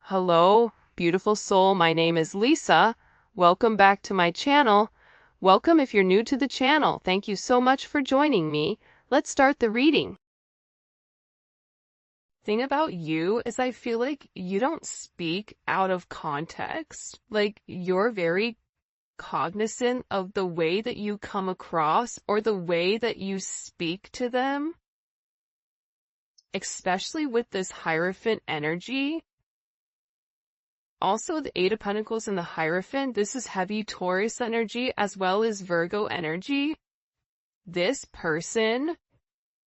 Hello, beautiful soul. My name is Lisa. Welcome back to my channel. Welcome if you're new to the channel. Thank you so much for joining me. Let's start the reading. Thing about you is I feel like you don't speak out of context. Like you're very cognizant of the way that you come across or the way that you speak to them, especially with this Hierophant energy. Also, the Eight of Pentacles and the Hierophant, this is heavy Taurus energy as well as Virgo energy. This person,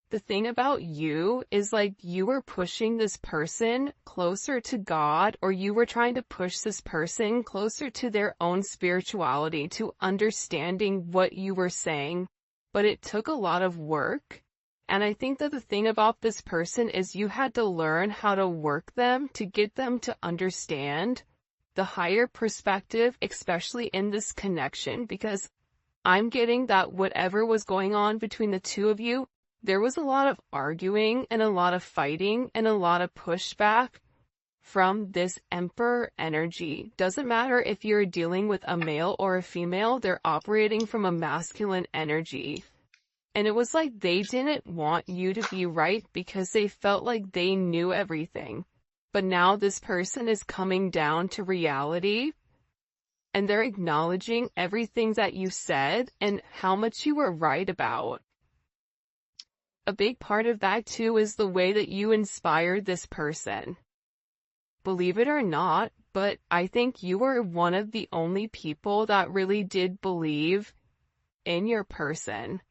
the thing about you is like you were pushing this person closer to God, or you were trying to push this person closer to their own spirituality, to understanding what you were saying. But it took a lot of work. And I think that the thing about this person is you had to learn how to work them to get them to understand the higher perspective, especially in this connection, because I'm getting that whatever was going on between the two of you, there was a lot of arguing and a lot of fighting and a lot of pushback from this Emperor energy. Doesn't matter if you're dealing with a male or a female, they're operating from a masculine energy. And it was like they didn't want you to be right because they felt like they knew everything. But now this person is coming down to reality and they're acknowledging everything that you said and how much you were right about. A big part of that too is the way that you inspired this person. Believe it or not, but I think you were one of the only people that really did believe in your person.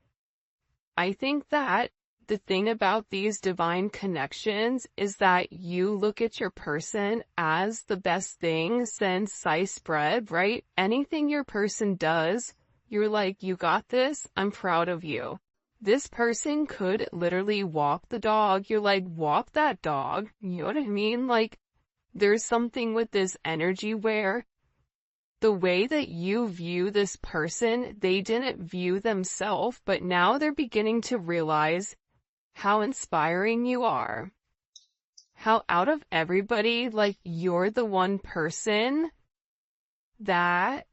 I think that the thing about these divine connections is that you look at your person as the best thing since sliced bread, right? Anything your person does, you're like, you got this, I'm proud of you. This person could literally walk the dog, you're like, walk that dog, you know what I mean? Like, there's something with this energy where the way that you view this person, they didn't view themselves, but now they're beginning to realize how inspiring you are. How out of everybody, like, you're the one person that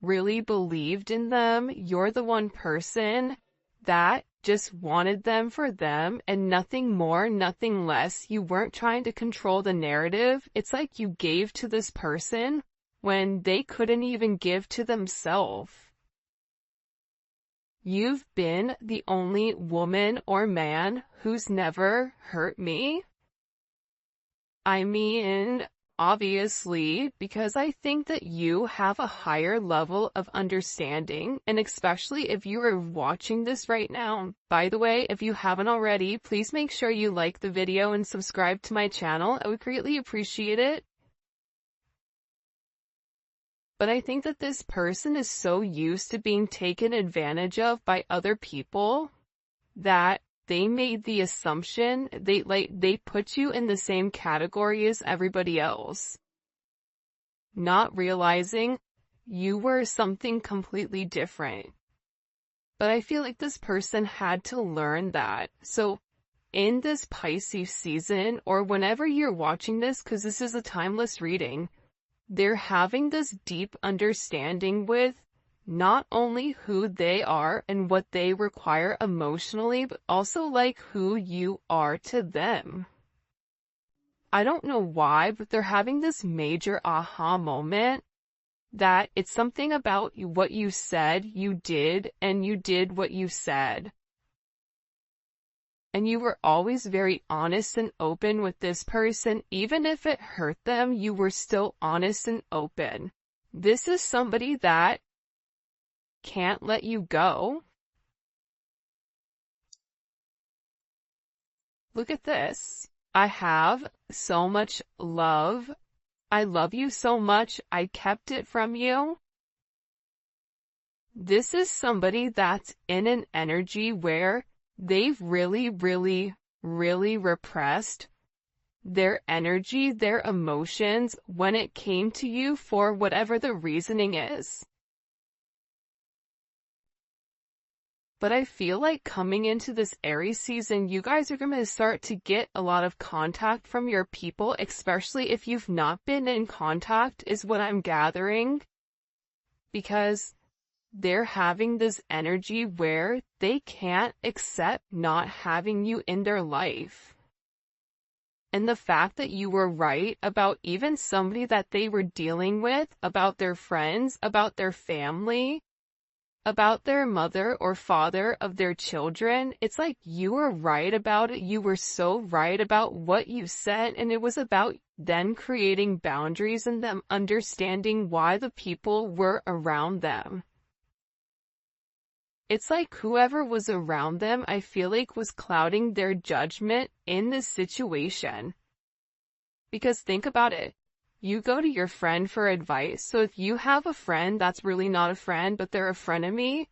really believed in them. You're the one person that just wanted them for them and nothing more, nothing less. You weren't trying to control the narrative. It's like you gave to this person when they couldn't even give to themselves. You've been the only woman or man who's never hurt me. I mean, obviously, because I think that you have a higher level of understanding, and especially if you are watching this right now. By the way, if you haven't already, please make sure you like the video and subscribe to my channel. I would greatly appreciate it. But I think that this person is so used to being taken advantage of by other people that they made the assumption they put you in the same category as everybody else, not realizing you were something completely different. But I feel like this person had to learn that. So in this Pisces season, or whenever you're watching this, because this is a timeless reading, they're having this deep understanding with not only who they are and what they require emotionally, but also like who you are to them. I don't know why, but they're having this major aha moment that it's something about what you said you did, and you did what you said. And you were always very honest and open with this person. Even if it hurt them, you were still honest and open. This is somebody that can't let you go. Look at this. I have so much love. I love you so much. I kept it from you. This is somebody that's in an energy where they've really repressed their energy, their emotions when it came to you for whatever the reasoning is. But I feel like coming into this Aries season, you guys are going to start to get a lot of contact from your people, especially if you've not been in contact, is what I'm gathering. Because they're having this energy where they can't accept not having you in their life. And the fact that you were right about even somebody that they were dealing with, about their friends, about their family, about their mother or father of their children, it's like you were right about it. You were so right about what you said, and it was about them creating boundaries and them understanding why the people were around them. It's like whoever was around them, I feel like, was clouding their judgment in this situation. Because think about it. You go to your friend for advice. So if you have a friend that's really not a friend, but they're a frenemy,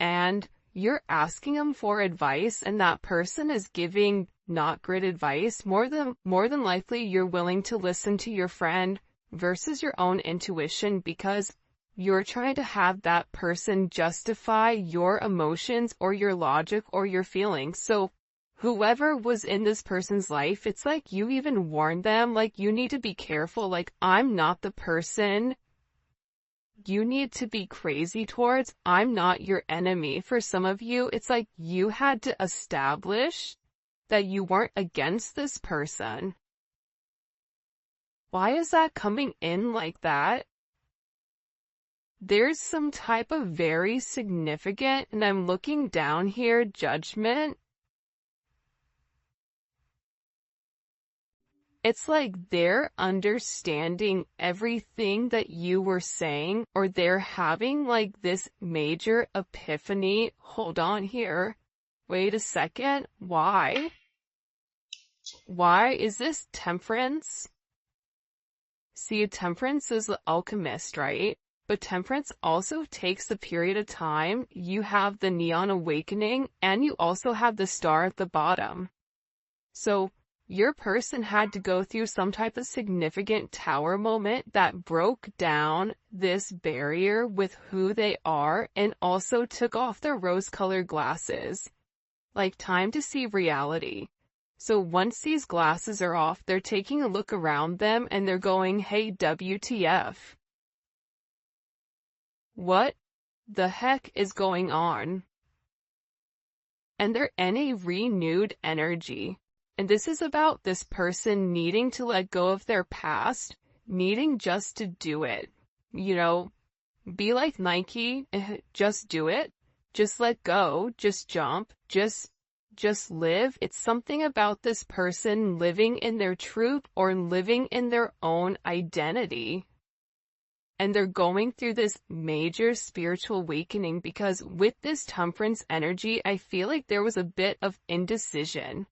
and you're asking them for advice and that person is giving not great advice, more than likely you're willing to listen to your friend versus your own intuition, because you're trying to have that person justify your emotions or your logic or your feelings. So whoever was in this person's life, it's like you even warned them, like, you need to be careful, like, I'm not the person you need to be crazy towards. I'm not your enemy. For some of you, it's like you had to establish that you weren't against this person. Why is that coming in like that? There's some type of very significant, and I'm looking down here, judgment. It's like they're understanding everything that you were saying, or they're having like this major epiphany. Hold on here. Wait a second. Why? Why is this temperance? See, temperance is the alchemist, right? But temperance also takes a period of time. You have the neon awakening, and you also have the star at the bottom. So your person had to go through some type of significant tower moment that broke down this barrier with who they are and also took off their rose-colored glasses. Like time to see reality. So once these glasses are off, they're taking a look around them and they're going, hey, WTF. What the heck is going on? And they're in a renewed energy. And this is about this person needing to let go of their past, needing just to do it. You know, be like Nike, just do it. Just let go, just jump, just live. It's something about this person living in their truth or living in their own identity. And they're going through this major spiritual awakening because with this temperance energy, I feel like there was a bit of indecision,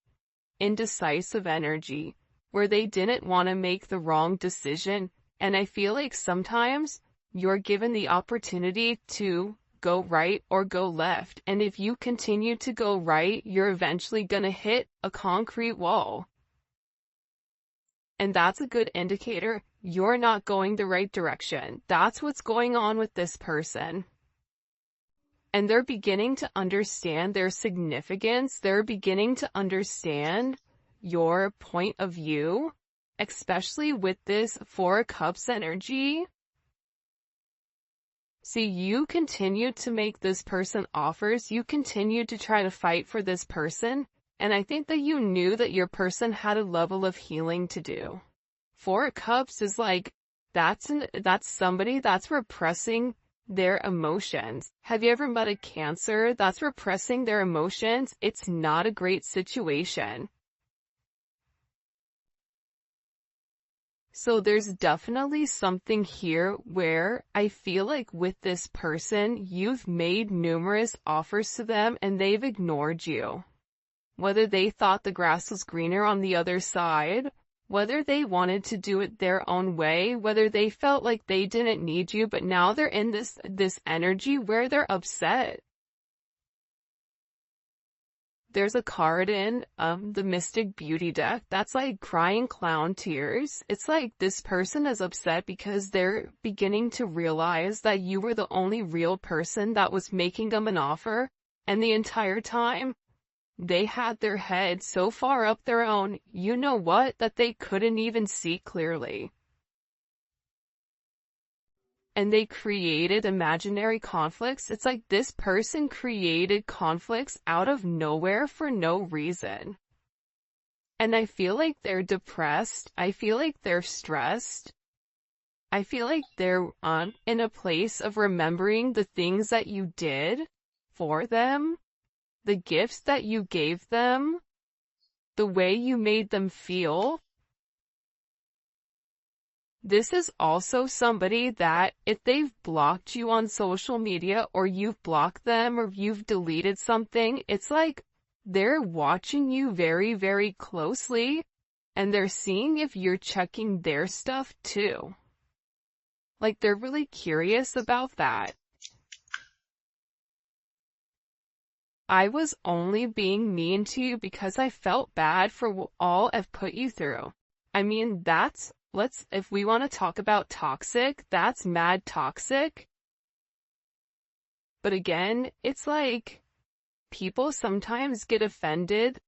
indecisive energy, where they didn't want to make the wrong decision. And I feel like sometimes you're given the opportunity to go right or go left. And if you continue to go right, you're eventually going to hit a concrete wall. And that's a good indicator you're not going the right direction. That's what's going on with this person. And they're beginning to understand their significance. They're beginning to understand your point of view, especially with this Four of Cups energy. See, you continue to make this person offers. You continue to try to fight for this person. And I think that you knew that your person had a level of healing to do. Four of Cups is like, that's somebody that's repressing their emotions. Have you ever met a Cancer that's repressing their emotions? It's not a great situation. So there's definitely something here where I feel like with this person, you've made numerous offers to them and they've ignored you. Whether they thought the grass was greener on the other side, whether they wanted to do it their own way, whether they felt like they didn't need you, but now they're in this energy where they're upset. There's a card in the Mystic Beauty deck that's like crying clown tears. It's like this person is upset because they're beginning to realize that you were the only real person that was making them an offer. And the entire time, they had their head so far up their own, you know what, that they couldn't even see clearly. And they created imaginary conflicts. It's like this person created conflicts out of nowhere for no reason. And I feel like they're depressed. I feel like they're stressed. I feel like they're in a place of remembering the things that you did for them, the gifts that you gave them, the way you made them feel. This is also somebody that if they've blocked you on social media or you've blocked them or you've deleted something, it's like they're watching you very, very closely and they're seeing if you're checking their stuff too. Like they're really curious about that. I was only being mean to you because I felt bad for all I've put you through. I mean, if we want to talk about toxic, that's mad toxic. But again, it's like, people sometimes get offended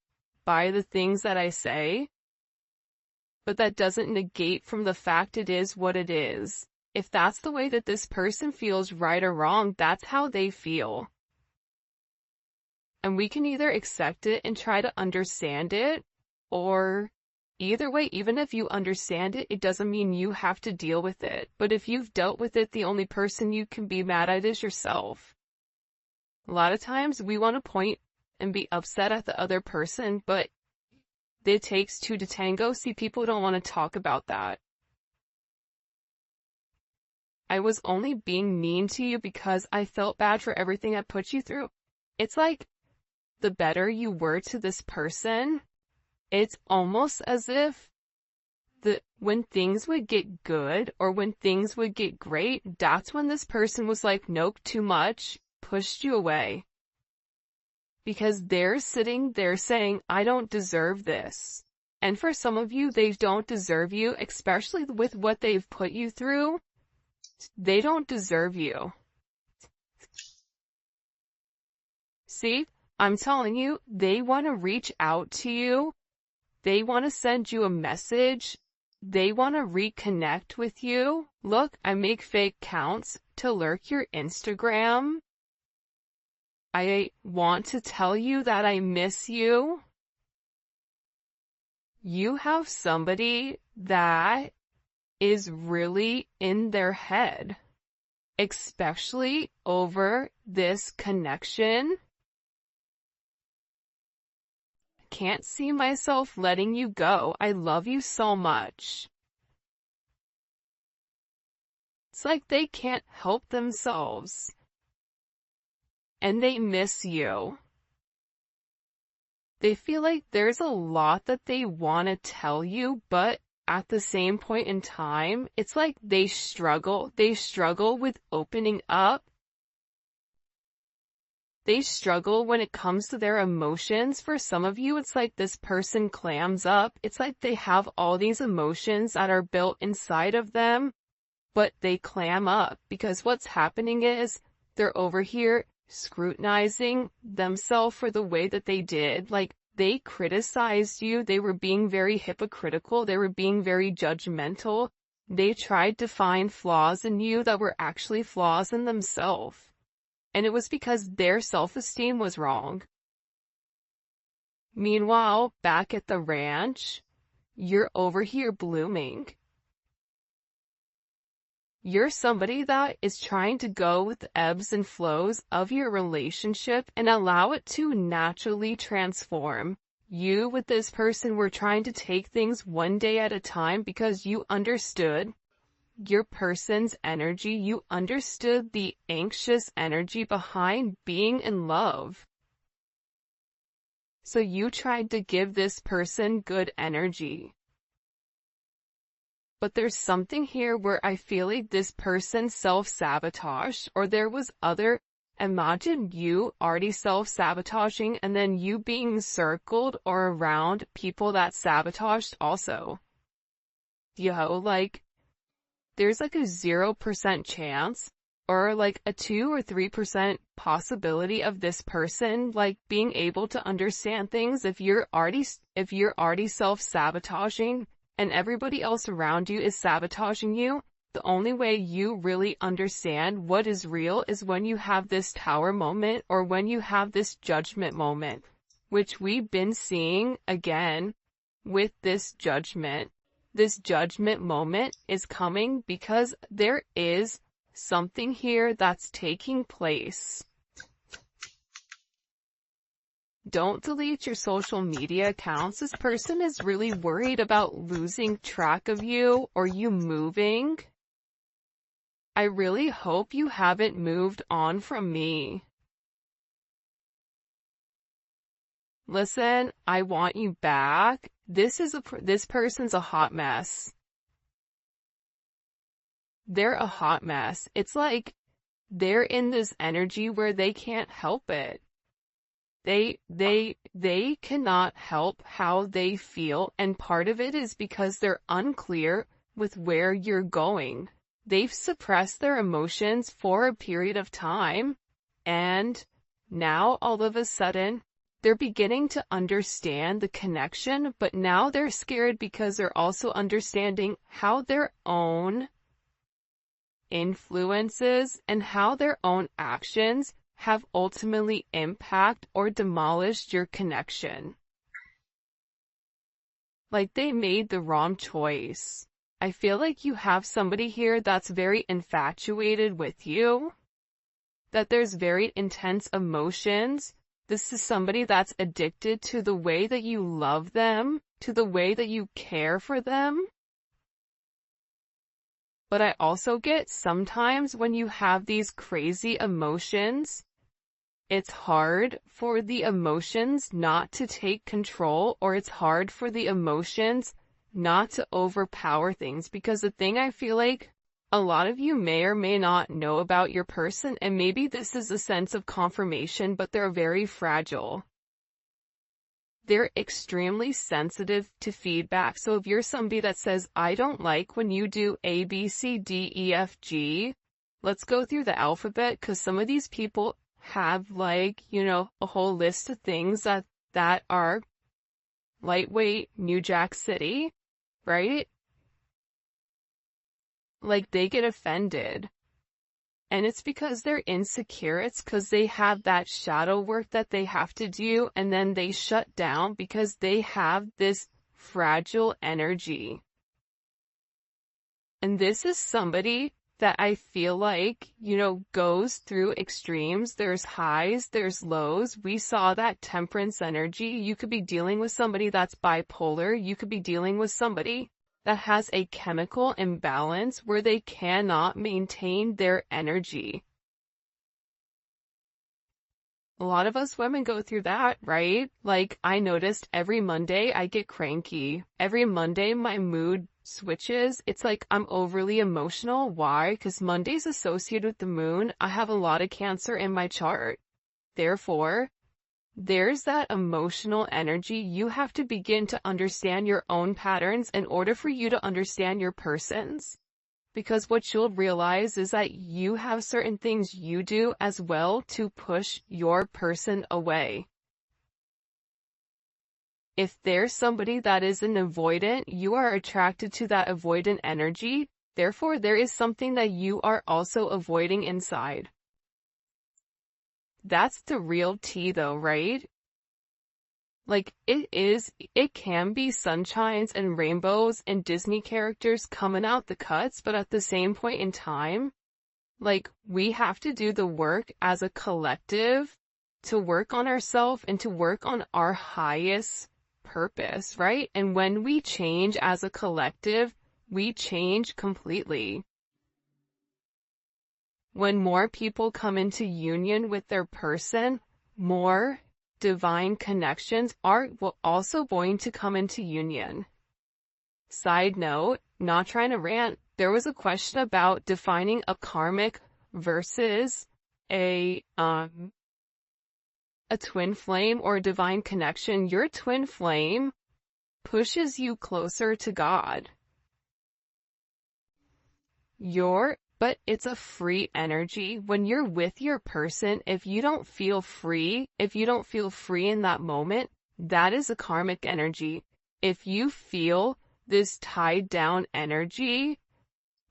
by the things that I say, but that doesn't negate from the fact it is what it is. If that's the way that this person feels, right or wrong, that's how they feel. And we can either accept it and try to understand it, or either way, even if you understand it, it doesn't mean you have to deal with it. But if you've dealt with it, the only person you can be mad at is yourself. A lot of times we want to point and be upset at the other person, but it takes two to tango. See, people don't want to talk about that. I was only being mean to you because I felt bad for everything I put you through. It's like, the better you were to this person, it's almost as if when things would get good or when things would get great, that's when this person was like, nope, too much, pushed you away. Because they're sitting there saying, I don't deserve this. And for some of you, they don't deserve you, especially with what they've put you through. They don't deserve you. See? I'm telling you, they want to reach out to you. They want to send you a message. They want to reconnect with you. Look, I make fake accounts to lurk your Instagram. I want to tell you that I miss you. You have somebody that is really in their head, especially over this connection. Can't see myself letting you go. I love you so much. It's like they can't help themselves. And they miss you. They feel like there's a lot that they want to tell you, but at the same point in time, it's like they struggle. They struggle with opening up. They struggle when it comes to their emotions. For some of you, it's like this person clams up. It's like they have all these emotions that are built inside of them, but they clam up because what's happening is they're over here scrutinizing themselves for the way that they did. Like, they criticized you. They were being very hypocritical. They were being very judgmental. They tried to find flaws in you that were actually flaws in themselves. And it was because their self-esteem was wrong. Meanwhile, back at the ranch, you're over here blooming. You're somebody that is trying to go with the ebbs and flows of your relationship and allow it to naturally transform. You with this person were trying to take things one day at a time because you understood your person's energy. You understood the anxious energy behind being in love. So you tried to give this person good energy. But there's something here where I feel like this person self-sabotaged, or there was imagine you already self-sabotaging and then you being circled or around people that sabotaged also. Like, there's like a 0% chance or like a 2 or 3% possibility of this person like being able to understand things if you're already self-sabotaging and everybody else around you is sabotaging you. The only way you really understand what is real is when you have this tower moment or when you have this judgment moment, which we've been seeing again with this judgment. This judgment moment is coming because there is something here that's taking place. Don't delete your social media accounts. This person is really worried about losing track of you or you moving. I really hope you haven't moved on from me. Listen, I want you back. This person's a hot mess. They're a hot mess. It's like they're in this energy where they can't help it. They cannot help how they feel, and part of it is because they're unclear with where you're going. They've suppressed their emotions for a period of time, and now all of a sudden, they're beginning to understand the connection, but now they're scared because they're also understanding how their own influences and how their own actions have ultimately impact or demolished your connection. Like they made the wrong choice. I feel like you have somebody here that's very infatuated with you, that there's very intense emotions. This is somebody that's addicted to the way that you love them, to the way that you care for them. But I also get sometimes when you have these crazy emotions, it's hard for the emotions not to take control, or it's hard for the emotions not to overpower things, because the thing I feel like a lot of you may or may not know about your person, and maybe this is a sense of confirmation, but they're very fragile. They're extremely sensitive to feedback. So if you're somebody that says, I don't like when you do A, B, C, D, E, F, G, let's go through the alphabet, because some of these people have like, a whole list of things that are lightweight New Jack City, right? Like they get offended. And it's because they're insecure. It's because they have that shadow work that they have to do, and then they shut down because they have this fragile energy. And this is somebody that I feel like, goes through extremes. There's highs, there's lows. We saw that temperance energy. You could be dealing with somebody that's bipolar. You could be dealing with somebody that has a chemical imbalance where they cannot maintain their energy. A lot of us women go through that, right? Like, I noticed every Monday I get cranky. Every Monday my mood switches. It's like I'm overly emotional. Why? Because Monday's associated with the moon. I have a lot of Cancer in my chart. Therefore, there's that emotional energy. You have to begin to understand your own patterns in order for you to understand your person's. Because what you'll realize is that you have certain things you do as well to push your person away. If there's somebody that is an avoidant, you are attracted to that avoidant energy. Therefore, there is something that you are also avoiding inside. That's the real tea though, right? Like, it can be sunshines and rainbows and Disney characters coming out the cuts, but at the same point in time, like, we have to do the work as a collective to work on ourselves and to work on our highest purpose, right? And when we change as a collective, we change completely. When more people come into union with their person, more divine connections are also going to come into union. Side note, not trying to rant, there was a question about defining a karmic versus a twin flame or a divine connection. Your twin flame pushes you closer to God. Your but it's a free energy. When you're with your person, if you don't feel free in that moment, that is a karmic energy. If you feel this tied down energy,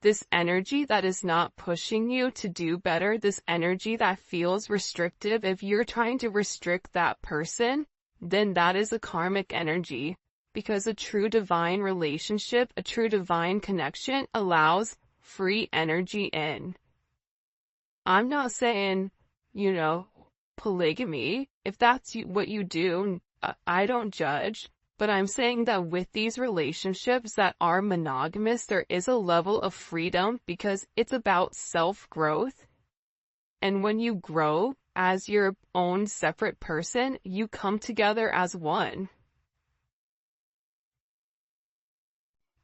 this energy that is not pushing you to do better, this energy that feels restrictive, if you're trying to restrict that person, then that is a karmic energy. Because a true divine relationship, a true divine connection allows free energy in. I'm not saying, polygamy. If that's what you do, I don't judge. But I'm saying that with these relationships that are monogamous, there is a level of freedom because it's about self-growth. And when you grow as your own separate person, you come together as one.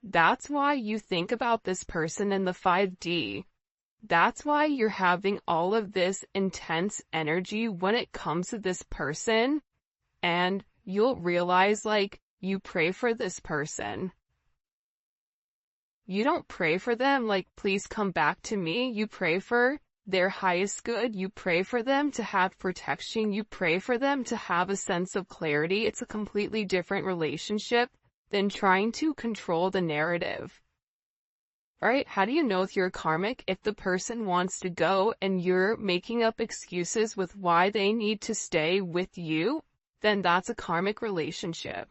That's why you think about this person in the 5D. That's why you're having all of this intense energy when it comes to this person. And you'll realize, you pray for this person. You don't pray for them please come back to me. You pray for their highest good. You pray for them to have protection. You pray for them to have a sense of clarity. It's a completely different relationship than trying to control the narrative. Alright, how do you know if you're karmic? If the person wants to go and you're making up excuses with why they need to stay with you, then that's a karmic relationship.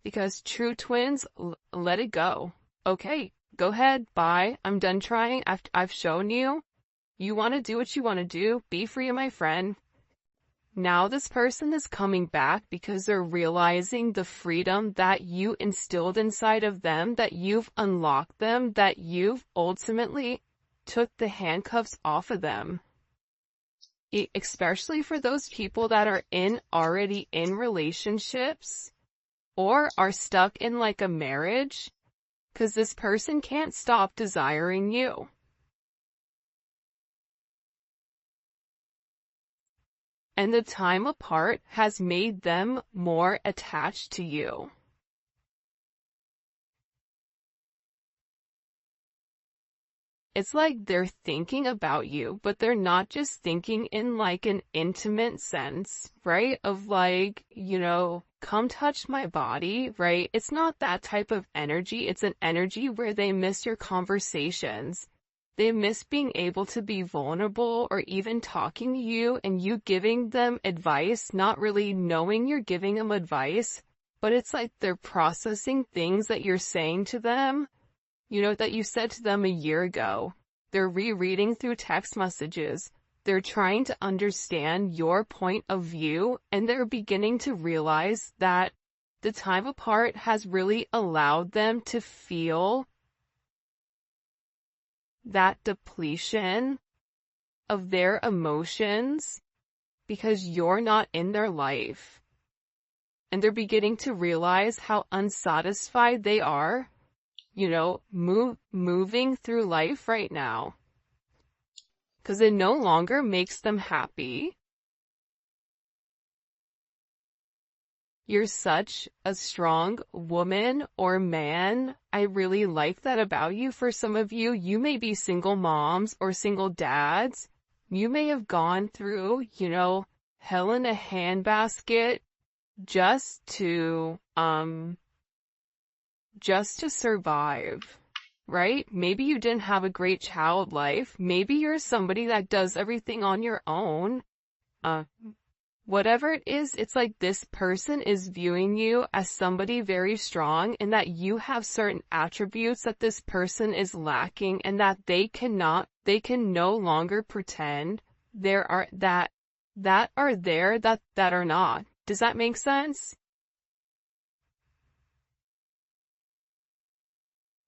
Because true twins, let it go. Okay, go ahead, bye, I'm done trying, I've shown you. You want to do what you want to do, be free, my friend. Now this person is coming back because they're realizing the freedom that you instilled inside of them, that you've unlocked them, that you've ultimately took the handcuffs off of them. Especially for those people that are already in relationships or are stuck in a marriage, because this person can't stop desiring you. And the time apart has made them more attached to you. It's like they're thinking about you, but they're not just thinking in an intimate sense, right? Of come touch my body, right? It's not that type of energy. It's an energy where they miss your conversations. They miss being able to be vulnerable or even talking to you and you giving them advice, not really knowing you're giving them advice, but it's like they're processing things that you're saying to them, that you said to them a year ago. They're rereading through text messages. They're trying to understand your point of view, and they're beginning to realize that the time apart has really allowed them to feel that depletion of their emotions because you're not in their life. And they're beginning to realize how unsatisfied they are, moving through life right now. Because it no longer makes them happy. You're such a strong woman or man. I really like that about you. For some of you, you may be single moms or single dads. You may have gone through, hell in a handbasket just to survive, right? Maybe you didn't have a great child life. Maybe you're somebody that does everything on your own. Whatever it is, it's like this person is viewing you as somebody very strong and that you have certain attributes that this person is lacking and that they can no longer pretend that are not. Does that make sense?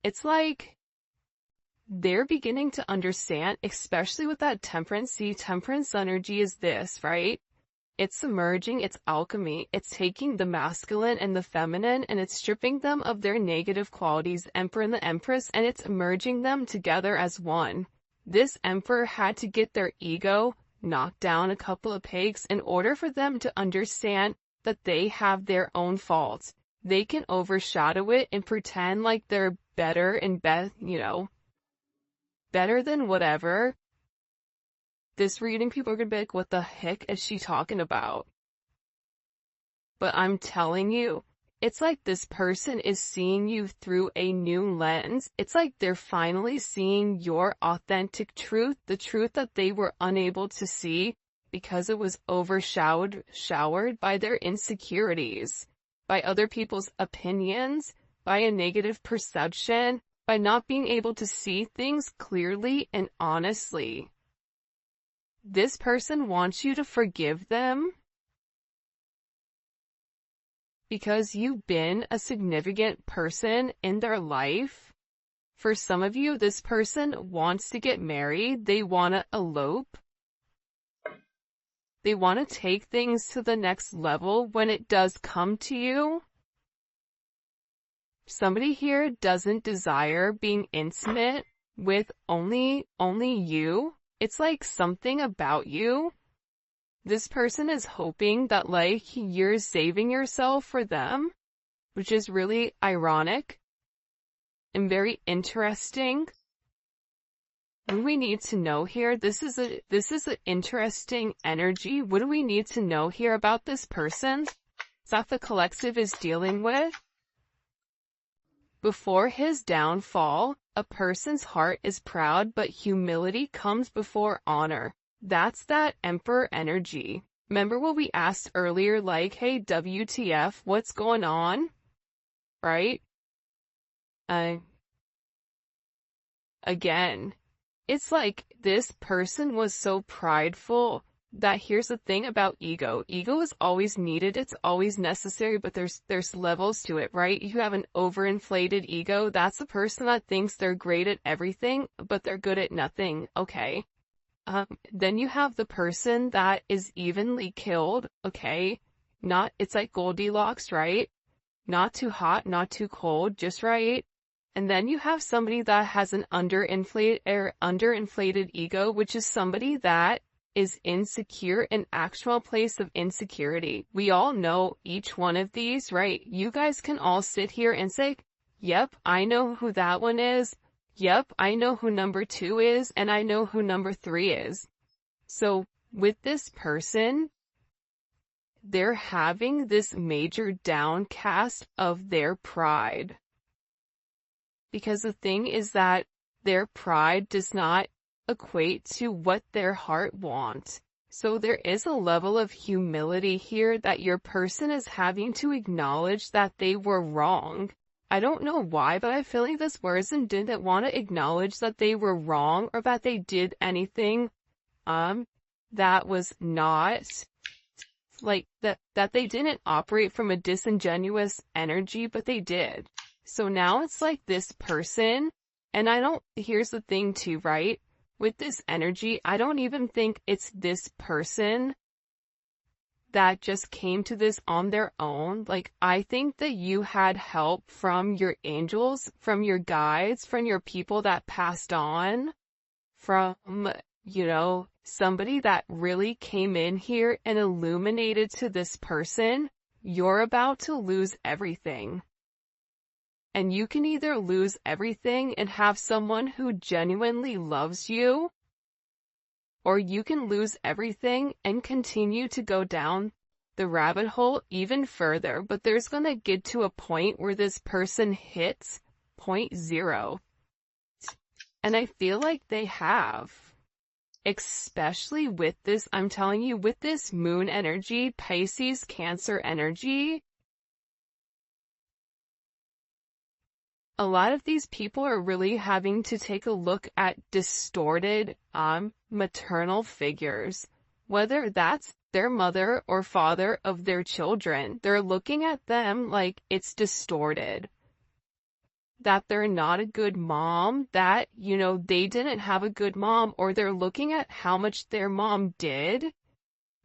It's like they're beginning to understand, especially with that temperance. See, temperance energy is this, right? It's submerging, it's alchemy, it's taking the masculine and the feminine and it's stripping them of their negative qualities, the emperor and the empress, and it's merging them together as one. This emperor had to get their ego knocked down a couple of pegs in order for them to understand that they have their own faults. They can overshadow it and pretend like they're better and better than whatever. This reading, people are gonna be like, what the heck is she talking about? But I'm telling you, it's like this person is seeing you through a new lens. It's like they're finally seeing your authentic truth, the truth that they were unable to see because it was showered by their insecurities, by other people's opinions, by a negative perception, by not being able to see things clearly and honestly. This person wants you to forgive them because you've been a significant person in their life. For some of you, this person wants to get married. They want to elope. They want to take things to the next level when it does come to you. Somebody here doesn't desire being intimate with only you. It's like something about you. This person is hoping that like you're saving yourself for them, which is really ironic and very interesting. What do we need to know here? This is an interesting energy. What do we need to know here about this person that the collective is dealing with? Before his downfall, a person's heart is proud, but humility comes before honor. That's that Emperor energy. Remember what we asked earlier, like, hey, WTF, what's going on? Right? Again, it's like this person was so prideful that here's the thing about ego. Ego is always needed. It's always necessary, but there's levels to it, right? You have an overinflated ego. That's the person that thinks they're great at everything, but they're good at nothing. Okay. Then you have the person that is evenly killed. Okay. It's like Goldilocks, right? Not too hot, not too cold, just right. And then you have somebody that has an underinflated ego, which is somebody that is insecure, an actual place of insecurity. We all know each one of these, right? You guys can all sit here and say, yep, I know who that one is. Yep, I know who number 2 is, and I know who number 3 is. So with this person, they're having this major downcast of their pride. Because the thing is that their pride does not equate to what their heart wants. So there is a level of humility here that your person is having to acknowledge that they were wrong. I don't know why, but I feel like this person didn't want to acknowledge that they were wrong or that they did anything that was not like that they didn't operate from a disingenuous energy, but they did. So now it's like this person, and here's the thing too, right? With this energy, I don't even think it's this person that just came to this on their own. Like, I think that you had help from your angels, from your guides, from your people that passed on, from, somebody that really came in here and illuminated to this person. You're about to lose everything. And you can either lose everything and have someone who genuinely loves you, or you can lose everything and continue to go down the rabbit hole even further. But there's going to get to a point where this person hits point 0. And I feel like they have. Especially with this, I'm telling you, with this moon energy, Pisces, Cancer energy, a lot of these people are really having to take a look at distorted maternal figures, whether that's their mother or father of their children. They're looking at them like it's distorted, that they're not a good mom, that, they didn't have a good mom, or they're looking at how much their mom did.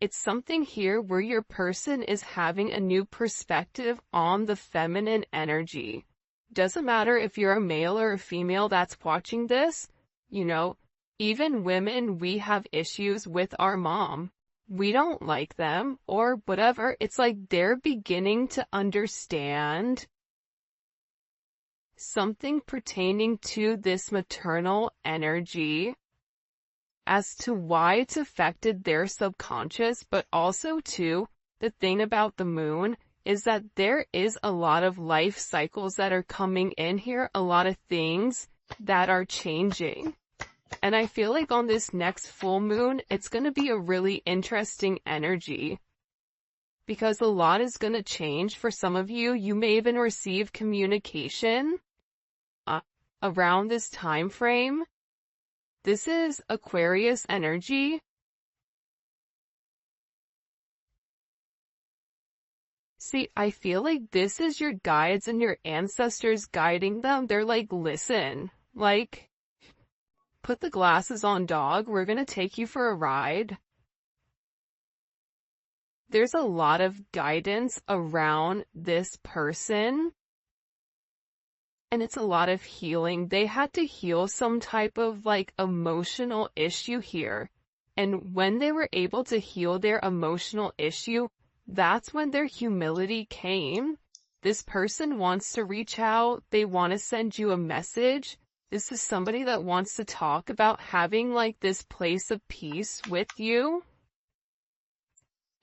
It's something here where your person is having a new perspective on the feminine energy. Doesn't matter if you're a male or a female that's watching this, even women, we have issues with our mom. We don't like them or whatever. It's like they're beginning to understand something pertaining to this maternal energy as to why it's affected their subconscious, but also too, the thing about the moon is that there is a lot of life cycles that are coming in here, a lot of things that are changing. And I feel like on this next full moon, it's going to be a really interesting energy because a lot is going to change. For some of you, you may even receive communication around this time frame. This is Aquarius energy. See, I feel like this is your guides and your ancestors guiding them. They're like, listen, like, put the glasses on, dog. We're going to take you for a ride. There's a lot of guidance around this person. And it's a lot of healing. They had to heal some type of like emotional issue here. And when they were able to heal their emotional issue, that's when their humility came. This person wants to reach out. They want to send you a message. This is somebody that wants to talk about having like this place of peace with you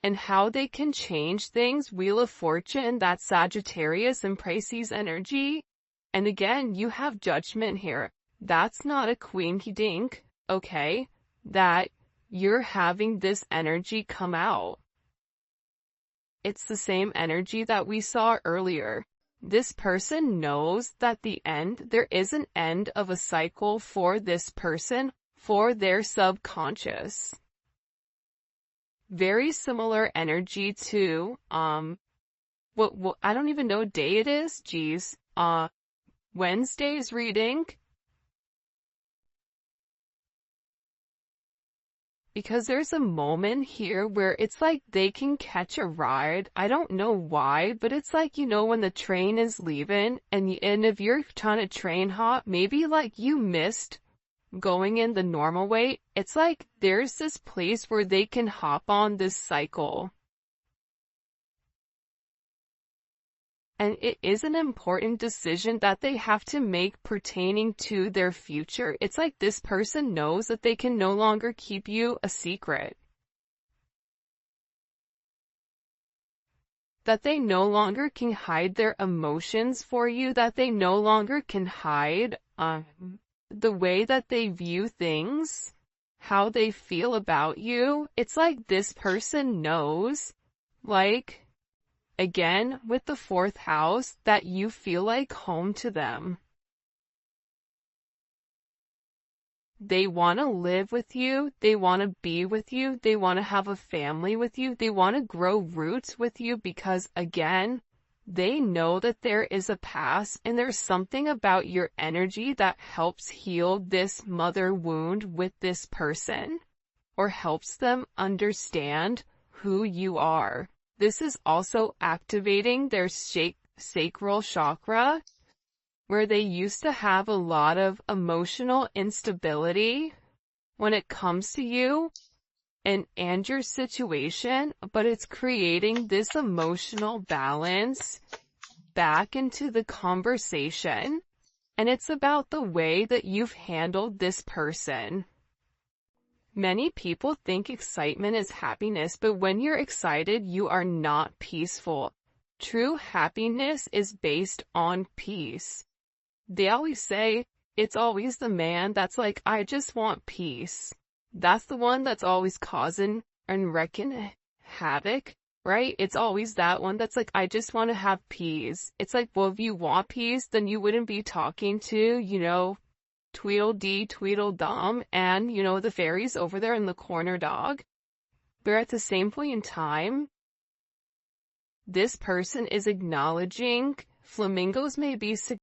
and how they can change things. Wheel of Fortune, that's Sagittarius and Pisces energy. And again, you have Judgment here. That's not a quinky dink, okay? That you're having this energy come out. It's the same energy that we saw earlier. This person knows that there is an end of a cycle for this person, for their subconscious. Very similar energy to, I don't even know what day it is. Geez. Wednesday's reading. Because there's a moment here where it's like they can catch a ride. I don't know why, but it's like, you know, when the train is leaving and if you're trying to train hop, maybe like you missed going in the normal way. It's like there's this place where they can hop on this cycle. And it is an important decision that they have to make pertaining to their future. It's like this person knows that they can no longer keep you a secret. That they no longer can hide their emotions for you, that they no longer can hide the way that they view things, how they feel about you. It's like this person knows, like, again, with the 4th house, that you feel like home to them. They want to live with you. They want to be with you. They want to have a family with you. They want to grow roots with you because, again, they know that there is a past and there's something about your energy that helps heal this mother wound with this person or helps them understand who you are. This is also activating their sacral chakra, where they used to have a lot of emotional instability when it comes to you and your situation, but it's creating this emotional balance back into the conversation, and it's about the way that you've handled this person. Many people think excitement is happiness, but when you're excited, you are not peaceful. True happiness is based on peace. They always say, it's always the man that's like, I just want peace. That's the one that's always causing and wrecking havoc, right? It's always that one that's like, I just want to have peace. It's like, well, if you want peace, then you wouldn't be talking to, you know, Tweedledee, Tweedledum, and, you know, the fairies over there in the corner, dog. But at the same point in time, this person is acknowledging flamingos may be